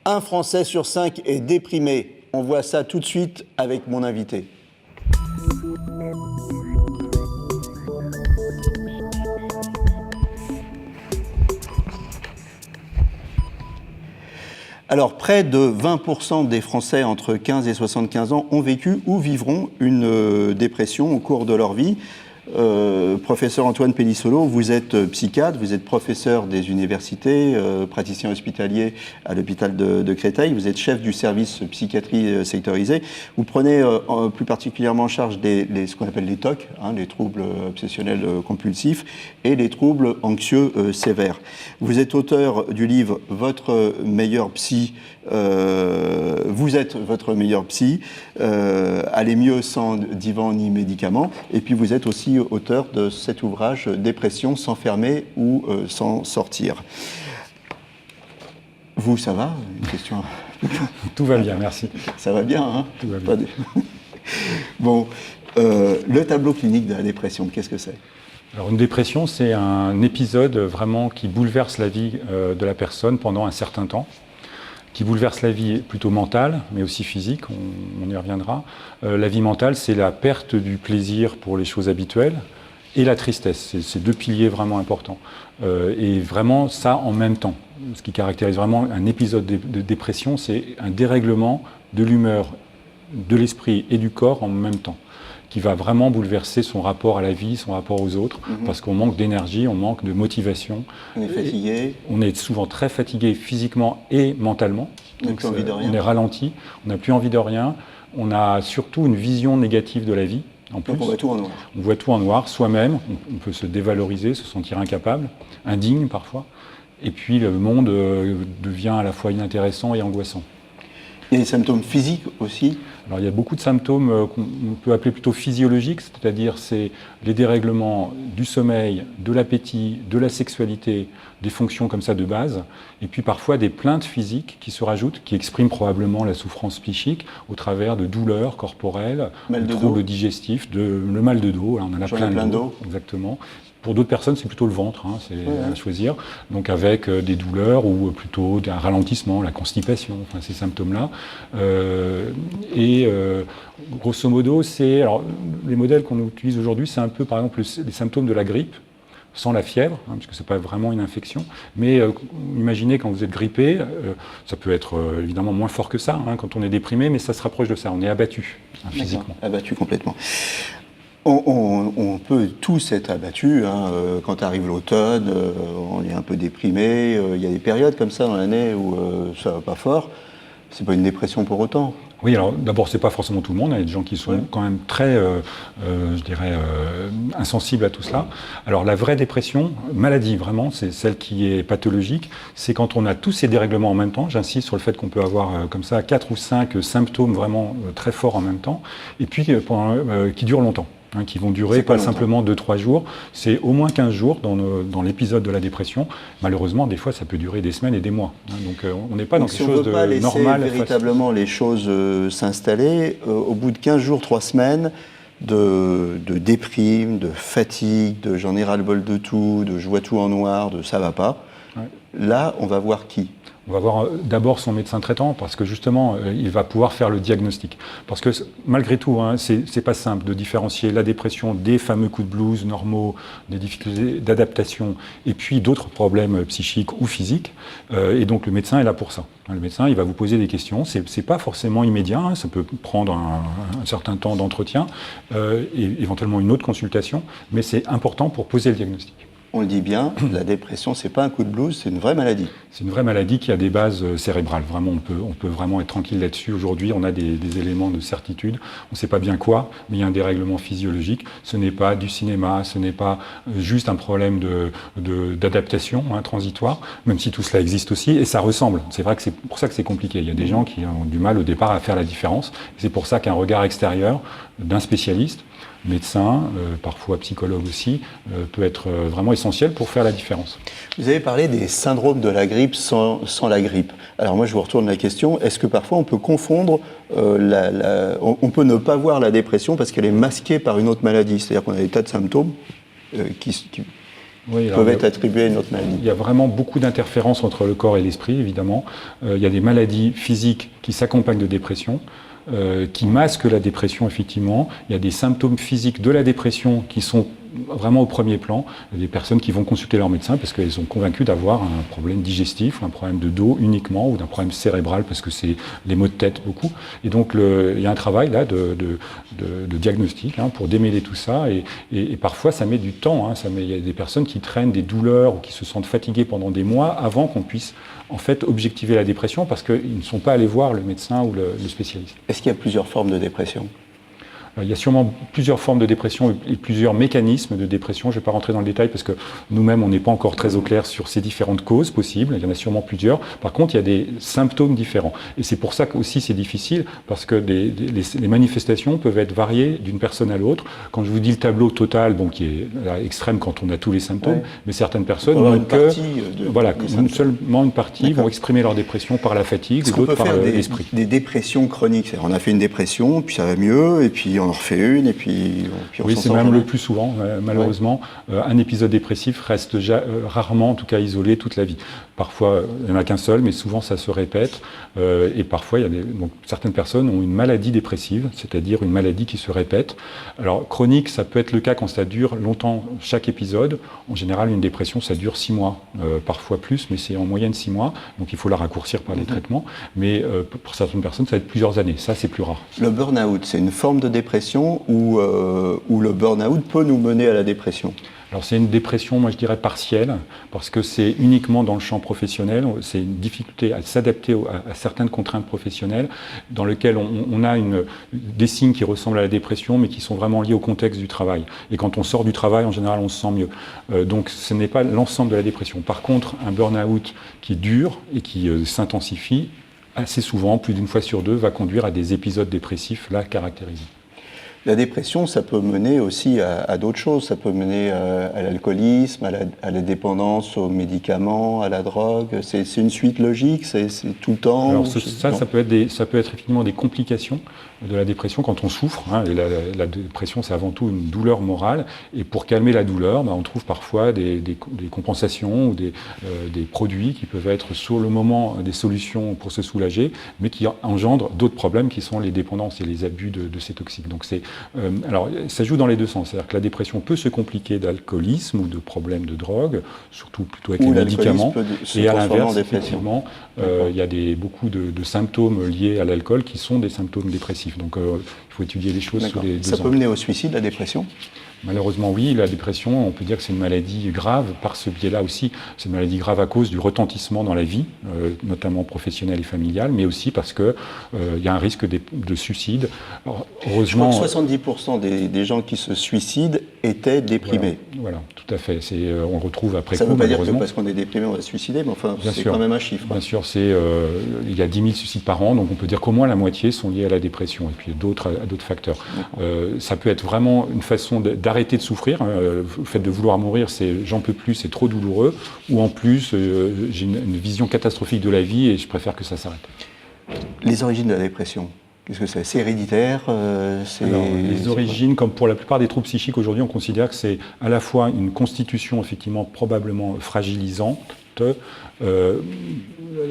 Un Français sur 5 est déprimé. On voit ça tout de suite avec mon invité. Alors, près de 20% des Français entre 15 et 75 ans ont vécu ou vivront une dépression au cours de leur vie. Professeur Antoine Pellissolo, vous êtes psychiatre, vous êtes professeur des universités, praticien hospitalier à l'hôpital de Créteil, vous êtes chef du service psychiatrie sectorisée. Vous prenez plus particulièrement en charge ce qu'on appelle les TOC, les troubles obsessionnels compulsifs, et les troubles anxieux sévères. Vous êtes auteur du livre Votre meilleur psy. Vous êtes votre meilleur psy, allez mieux sans divan ni médicaments, et puis vous êtes aussi auteur de cet ouvrage Dépression, s'enfermer ou s'en sortir. Vous, ça va? Une question. Tout va bien, merci. Ça va bien, hein? Tout va bien. Bon, le tableau clinique de la dépression, qu'est-ce que c'est? Alors une dépression, c'est un épisode vraiment qui bouleverse la vie de la personne pendant un certain temps, qui bouleverse la vie plutôt mentale, mais aussi physique, on y reviendra. La vie mentale, c'est la perte du plaisir pour les choses habituelles et la tristesse. C'est deux piliers vraiment importants. Et vraiment ça en même temps. Ce qui caractérise vraiment un épisode de dépression, c'est un dérèglement de l'humeur, de l'esprit et du corps en même temps, qui va vraiment bouleverser son rapport à la vie, son rapport aux autres, parce qu'on manque d'énergie, on manque de motivation. On est fatigué. On est souvent très fatigué physiquement et mentalement. On n'a plus envie de rien. On est ralenti, on n'a plus envie de rien. On a surtout une vision négative de la vie. En plus, donc on voit tout en noir. On voit tout en noir, soi-même. On peut se dévaloriser, se sentir incapable, indigne parfois. Et puis le monde devient à la fois inintéressant et angoissant. Il y a des symptômes physiques aussi. Alors il y a beaucoup de symptômes qu'on peut appeler plutôt physiologiques, c'est-à-dire c'est les dérèglements du sommeil, de l'appétit, de la sexualité, des fonctions comme ça de base, et puis parfois des plaintes physiques qui se rajoutent, qui expriment probablement la souffrance psychique au travers de douleurs corporelles, de troubles digestifs, le mal de dos, on en a plein de dos, exactement. Pour d'autres personnes, c'est plutôt le ventre, c'est à choisir. Donc avec des douleurs ou plutôt un ralentissement, la constipation, enfin ces symptômes-là. Grosso modo, les modèles qu'on utilise aujourd'hui, c'est un peu par exemple les symptômes de la grippe, sans la fièvre, puisque c'est pas vraiment une infection. Mais imaginez quand vous êtes grippé, ça peut être évidemment moins fort que ça quand on est déprimé, mais ça se rapproche de ça. On est abattu physiquement. Abattu complètement. On peut tous être abattus, quand arrive l'automne, on est un peu déprimé, il y a des périodes comme ça dans l'année où ça va pas fort, c'est pas une dépression pour autant. Oui, alors d'abord c'est pas forcément tout le monde, il y a des gens qui sont quand même très, insensibles à tout cela. Alors la vraie dépression, maladie vraiment, c'est celle qui est pathologique, c'est quand on a tous ces dérèglements en même temps, j'insiste sur le fait qu'on peut avoir comme ça 4 ou 5 symptômes vraiment très forts en même temps, et puis qui durent longtemps. Qui vont durer pas simplement 2-3 jours, c'est au moins 15 jours dans l'épisode de la dépression. Malheureusement, des fois, ça peut durer des semaines et des mois. Donc on n'est pas dans quelque chose de normal. Si on ne veut pas laisser véritablement les choses s'installer, au bout de 15 jours, 3 semaines, de déprime, de fatigue, de j'en ai ras-le-bol de tout, de je vois tout en noir, de ça va pas, là, on va voir qui ? On va voir d'abord son médecin traitant parce que justement, il va pouvoir faire le diagnostic. Parce que malgré tout, c'est pas simple de différencier la dépression des fameux coups de blues normaux, des difficultés d'adaptation et puis d'autres problèmes psychiques ou physiques. Et donc le médecin est là pour ça. Le médecin, il va vous poser des questions. C'est pas forcément immédiat, ça peut prendre un certain temps d'entretien et éventuellement une autre consultation, mais c'est important pour poser le diagnostic. On le dit bien, la dépression, c'est pas un coup de blues, c'est une vraie maladie. C'est une vraie maladie qui a des bases cérébrales. Vraiment, on peut vraiment être tranquille là-dessus. Aujourd'hui, on a des éléments de certitude. On ne sait pas bien quoi, mais il y a un dérèglement physiologique. Ce n'est pas du cinéma, ce n'est pas juste un problème d'adaptation transitoire, même si tout cela existe aussi, et ça ressemble. C'est vrai que c'est pour ça que c'est compliqué. Il y a des gens qui ont du mal au départ à faire la différence. C'est pour ça qu'un regard extérieur d'un spécialiste, médecin, parfois psychologue aussi, peut être vraiment essentiel pour faire la différence. Vous avez parlé des syndromes de la grippe sans la grippe. Alors moi je vous retourne la question, est-ce que parfois on peut confondre, on peut ne pas voir la dépression parce qu'elle est masquée par une autre maladie, c'est-à-dire qu'on a des tas de symptômes qui peuvent être attribuées à une autre maladie. Il y a vraiment beaucoup d'interférences entre le corps et l'esprit, évidemment. Il y a des maladies physiques qui s'accompagnent de dépression, qui masquent la dépression, effectivement. Il y a des symptômes physiques de la dépression qui sont vraiment au premier plan. Il y a des personnes qui vont consulter leur médecin parce qu'elles sont convaincues d'avoir un problème digestif, un problème de dos uniquement, ou d'un problème cérébral parce que c'est les maux de tête beaucoup. Et donc il y a un travail là de diagnostic pour démêler tout ça. Et parfois ça met du temps. Il y a des personnes qui traînent des douleurs ou qui se sentent fatiguées pendant des mois avant qu'on puisse en fait objectiver la dépression parce qu'ils ne sont pas allés voir le médecin ou le spécialiste. Est-ce qu'il y a plusieurs formes de dépression ? Il y a sûrement plusieurs formes de dépression et plusieurs mécanismes de dépression. Je ne vais pas rentrer dans le détail parce que nous-mêmes, on n'est pas encore très au clair sur ces différentes causes possibles. Il y en a sûrement plusieurs. Par contre, il y a des symptômes différents. Et c'est pour ça qu'aussi c'est difficile parce que les manifestations peuvent être variées d'une personne à l'autre. Quand je vous dis le tableau total, qui est extrême quand on a tous les symptômes, mais certaines personnes n'ont que seulement une partie vont exprimer leur dépression par la fatigue et d'autres par l'esprit. Des dépressions chroniques. On a fait une dépression, puis ça va mieux, et puis on en refait une, et puis on oui, s'en c'est sort même jamais. le plus souvent, malheureusement. Un épisode dépressif reste rarement, en tout cas, isolé toute la vie. Parfois, il n'y en a qu'un seul, mais souvent ça se répète. Et parfois, certaines personnes ont une maladie dépressive, c'est-à-dire une maladie qui se répète. Alors, chronique, ça peut être le cas quand ça dure longtemps, chaque épisode. En général, une dépression, ça dure 6 mois, parfois plus, mais c'est en moyenne 6 mois. Donc, il faut la raccourcir par les traitements. Mais pour certaines personnes, ça va être plusieurs années. Ça, c'est plus rare. Le burn-out, c'est une forme de dépression où le burn-out peut nous mener à la dépression? Alors c'est une dépression, moi je dirais partielle, parce que c'est uniquement dans le champ professionnel, c'est une difficulté à s'adapter à certaines contraintes professionnelles, dans lesquelles on a des signes qui ressemblent à la dépression, mais qui sont vraiment liés au contexte du travail. Et quand on sort du travail, en général, on se sent mieux. Donc ce n'est pas l'ensemble de la dépression. Par contre, un burn-out qui dure et qui s'intensifie, assez souvent, plus d'une fois sur deux, va conduire à des épisodes dépressifs là caractérisés. La dépression, ça peut mener aussi à d'autres choses. Ça peut mener à l'alcoolisme, à la dépendance aux médicaments, à la drogue. C'est une suite logique, c'est tout le temps. Alors ça peut être effectivement des complications de la dépression quand on souffre. Et la dépression, c'est avant tout une douleur morale. Et pour calmer la douleur, on trouve parfois des compensations ou des produits qui peuvent être sur le moment des solutions pour se soulager, mais qui engendrent d'autres problèmes qui sont les dépendances et les abus de ces toxiques. Donc alors, ça joue dans les deux sens. C'est-à-dire que la dépression peut se compliquer d'alcoolisme ou de problèmes de drogue, surtout plutôt avec les médicaments. Et à l'inverse, effectivement, il y a beaucoup de symptômes liés à l'alcool qui sont des symptômes dépressifs. Donc, il faut étudier les choses sous les deux angles. Ça peut mener au suicide, la dépression ? Malheureusement, oui, la dépression, on peut dire que c'est une maladie grave par ce biais-là aussi. C'est une maladie grave à cause du retentissement dans la vie, notamment professionnelle et familiale, mais aussi parce qu'il y a un risque de suicide. Alors, heureusement, je crois que 70% des gens qui se suicident étaient déprimés. Voilà, tout à fait. On le retrouve après ça coup, ne veut pas dire que malheureusement. parce qu'on est déprimé, on va se suicider, mais enfin, c'est quand même un chiffre. Bien sûr, il y a 10 000 suicides par an, donc on peut dire qu'au moins la moitié sont liés à la dépression, et puis d'autres facteurs. Ça peut être vraiment une façon d'arrêter de souffrir. Le fait de vouloir mourir, c'est j'en peux plus, c'est trop douloureux, ou en plus, j'ai une vision catastrophique de la vie et je préfère que ça s'arrête. Les origines de la dépression, qu'est-ce que c'est ? C'est héréditaire Alors, les origines, comme pour la plupart des troubles psychiques aujourd'hui, on considère que c'est à la fois une constitution effectivement probablement fragilisante,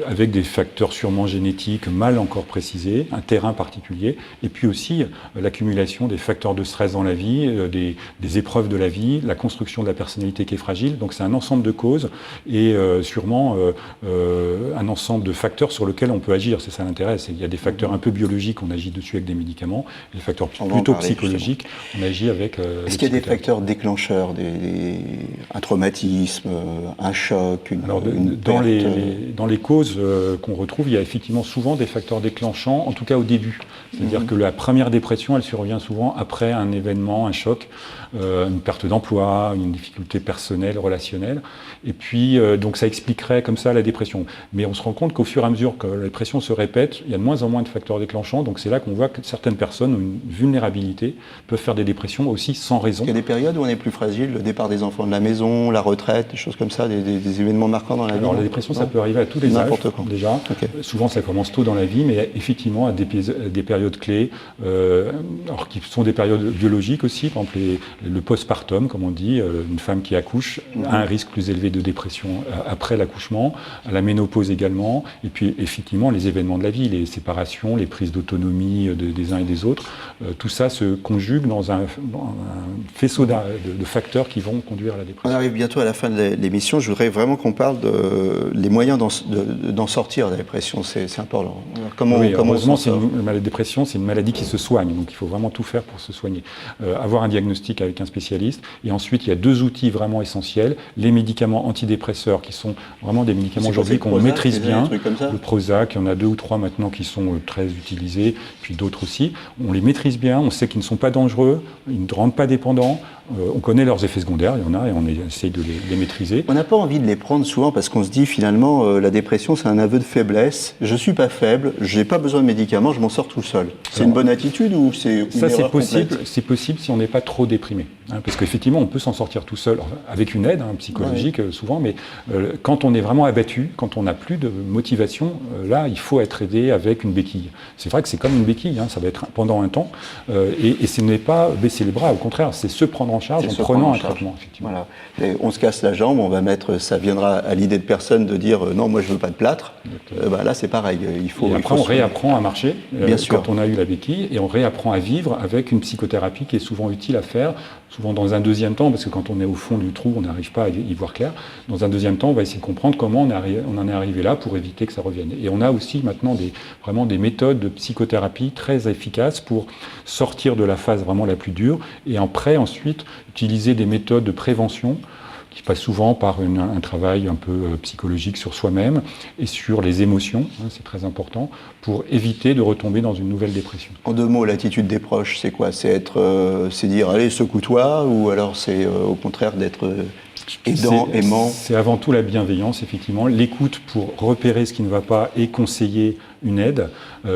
avec des facteurs sûrement génétiques mal encore précisés, un terrain particulier, et puis aussi l'accumulation des facteurs de stress dans la vie, des épreuves de la vie, la construction de la personnalité qui est fragile. Donc c'est un ensemble de causes et sûrement un ensemble de facteurs sur lesquels on peut agir. C'est ça l'intérêt. Il y a des facteurs un peu biologiques, on agit dessus avec des médicaments, et des facteurs plutôt psychologiques, on agit avec... Est-ce qu'il y a des facteurs déclencheurs, un traumatisme, un choc, dans les causes qu'on retrouve, il y a effectivement souvent des facteurs déclenchants, en tout cas au début. C'est-à-dire que la première dépression, elle survient souvent après un événement, un choc, une perte d'emploi, une difficulté personnelle, relationnelle. Et puis, donc ça expliquerait comme ça la dépression. Mais on se rend compte qu'au fur et à mesure que la dépression se répète, il y a de moins en moins de facteurs déclenchants. Donc c'est là qu'on voit que certaines personnes ont une vulnérabilité, peuvent faire des dépressions aussi sans raison. Il y a des périodes où on est plus fragile, le départ des enfants de la maison, la retraite, des choses comme ça, des événements marquants marquant dans la vie? Alors la dépression, ça peut arriver à tous les âges, déjà. Okay. Souvent, ça commence tôt dans la vie, mais effectivement à des périodes clés, alors qui sont des périodes biologiques aussi. Par exemple, le postpartum, comme on dit, une femme qui accouche a un risque plus élevé de dépression après l'accouchement, à la ménopause également, et puis effectivement les événements de la vie, les séparations, les prises d'autonomie des uns et des autres, tout ça se conjugue dans un faisceau de facteurs qui vont conduire à la dépression. On arrive bientôt à la fin de l'émission. Je voudrais vraiment qu'on parle des moyens d'en sortir de la dépression. C'est important. Comment heureusement, la dépression, c'est une maladie qui se soigne, donc il faut vraiment tout faire pour se soigner. Avoir un diagnostic avec un spécialiste, et ensuite il y a 2 outils vraiment essentiels, les médicaments antidépresseurs, qui sont vraiment des médicaments aujourd'hui qu'on maîtrise bien. Le Prozac, il y en a 2 ou 3 maintenant qui sont très utilisés, puis d'autres aussi. On les maîtrise bien, on sait qu'ils ne sont pas dangereux, ils ne rendent pas dépendants. On connaît leurs effets secondaires, il y en a, et on essaye de les maîtriser. On n'a pas envie de les prendre souvent parce qu'on se dit finalement la dépression c'est un aveu de faiblesse. Je suis pas faible, j'ai pas besoin de médicaments, je m'en sors tout seul. C'est une bonne attitude ou c'est une erreur complète? C'est possible si on n'est pas trop déprimé, parce qu'effectivement on peut s'en sortir tout seul avec une aide psychologique souvent, mais quand on est vraiment abattu, quand on n'a plus de motivation, là il faut être aidé avec une béquille. C'est vrai que c'est comme une béquille, ça va être pendant un temps, et ce n'est pas baisser les bras, au contraire, c'est se prendre en charge en prenant un traitement. Voilà. Et on se casse la jambe, on va mettre, ça viendra à l'idée de personne de dire non, moi je veux pas de plâtre. Là c'est pareil. On réapprend à marcher bien sûr. Quand on a eu la béquille, et on réapprend à vivre avec une psychothérapie qui est souvent utile à faire, souvent dans un deuxième temps, parce que quand on est au fond du trou, on n'arrive pas à y voir clair. Dans un deuxième temps, on va essayer de comprendre comment on en est arrivé là pour éviter que ça revienne. Et on a aussi maintenant vraiment des méthodes de psychothérapie très efficaces pour sortir de la phase vraiment la plus dure, et après ensuite utiliser des méthodes de prévention qui passe souvent par un travail un peu psychologique sur soi-même et sur les émotions, c'est très important, pour éviter de retomber dans une nouvelle dépression. En 2 mots, l'attitude des proches, c'est quoi? C'est dire, allez, secoue-toi, ou alors c'est au contraire d'être aidant, aimant? C'est avant tout la bienveillance, effectivement, l'écoute pour repérer ce qui ne va pas et conseiller une aide,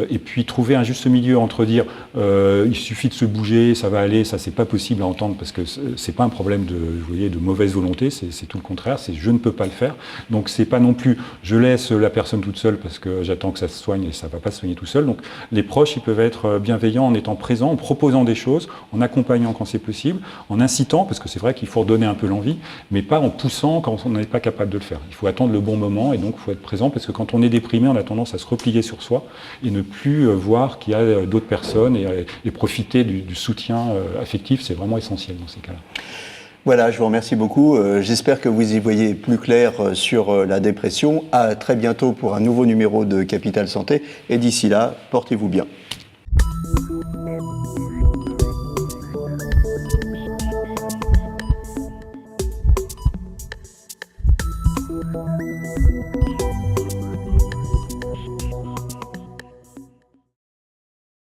et puis trouver un juste milieu entre dire il suffit de se bouger, ça va aller, ça c'est pas possible à entendre parce que c'est pas un problème de mauvaise volonté, c'est tout le contraire, c'est je ne peux pas le faire. Donc c'est pas non plus je laisse la personne toute seule parce que j'attends que ça se soigne et ça va pas se soigner tout seul. Donc les proches ils peuvent être bienveillants en étant présents, en proposant des choses, en accompagnant quand c'est possible, en incitant parce que c'est vrai qu'il faut redonner un peu l'envie, mais pas en poussant quand on n'est pas capable de le faire. Il faut attendre le bon moment et donc il faut être présent parce que quand on est déprimé, on a tendance à se replier sur soi et ne plus voir qu'il y a d'autres personnes et profiter du soutien affectif, c'est vraiment essentiel dans ces cas-là. Voilà, je vous remercie beaucoup. J'espère que vous y voyez plus clair sur la dépression. À très bientôt pour un nouveau numéro de Capital Santé et d'ici là, portez-vous bien.